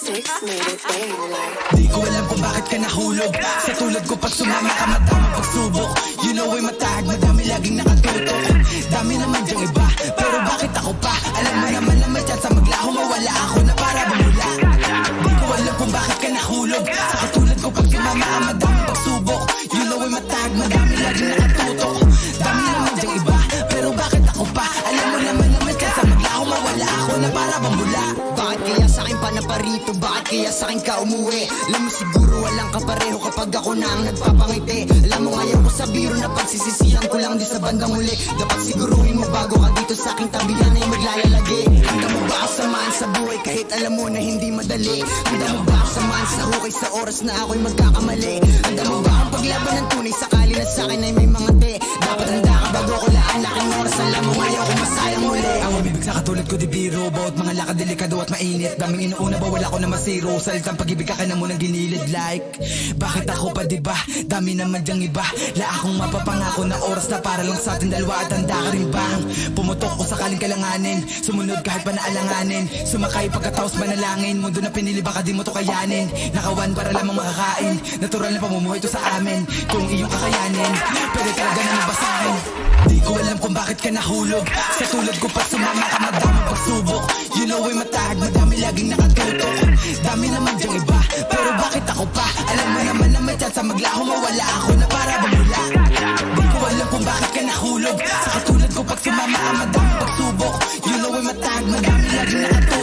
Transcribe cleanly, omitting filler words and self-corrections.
Di ko alam kung bakit ka nahulog. Sa tulad ko pag sumama ka madamang pagsubok. You know ay matahag, madami laging nakatutok. Dami naman dyang iba, pero bakit ako pa? Alam mo naman na may chance maglaho, mawala ako na para bumula. Di ko alam kung bakit ka nahulog. Sa katulad ko pag sumama ka madamang pagsubok. You know ay matahag, madami laging nakatutok. Dami naman dyang iba, pero bakit ako pa? Alam mo naman na may chance maglaho, mawala ako na para bumula. Bakit kaya sa'kin pa na parito? Bakit kaya sa'kin ka umuwi? Alam mo siguro walang kapareho kapag ako na ang nagpapangiti. Alam mo ngayon ko sa biro na pagsisisihan ko lang di sa bandang huli. Dapat siguruhin mo bago ka dito sa aking tabihan ay maglalagi. Handa mo ba ako samahan sa buhay kahit alam mo na hindi madali? Handa mo ba ako samahan sa hukay sa oras na ako'y magkakamali? Handa mo ba akong paglaban ng tunay sakali na sa'kin ay may mga te? Dapat handa ka bago ko laan aking oras. Alam mo ngayon kung masayang muli. Ang mabibig sa katulad ko di biro. Bawat mga lakad delikado at mainit. Daming inuuna ba wala ko na masiro. Salitang pag-ibig ka na munang ginilid like. Bakit ako pa diba? Dami naman dyang iba. La akong mapapangako na oras na para lang sa ating dalawa. At handa ka rin bang pumutok ko sakaling kalanganin? Sumunod kahit pa naalanganin. Sumakay pagkataos manalangin. Mundo na pinili baka di mo to kayanin. Nakawan para lamang makakain. Natural na pamumuhay to sa amin. Kung iyong kakayanin pwede talaga na nabasahin. Di ko alam kung bakit ka nahulog. Sa tulad ko pag sumama ka madamang pagsubok. You know ay matahag, madami laging nakatutok. Dami naman dyang iba, pero bakit ako pa? Alam mo naman na may chance maglaho, mawala ako na para bumula. Di ko alam kung bakit ka nahulog. Sa katulad ko pag sumama ka madamang pagsubok. You know ay matahag, madami laging nakatutok.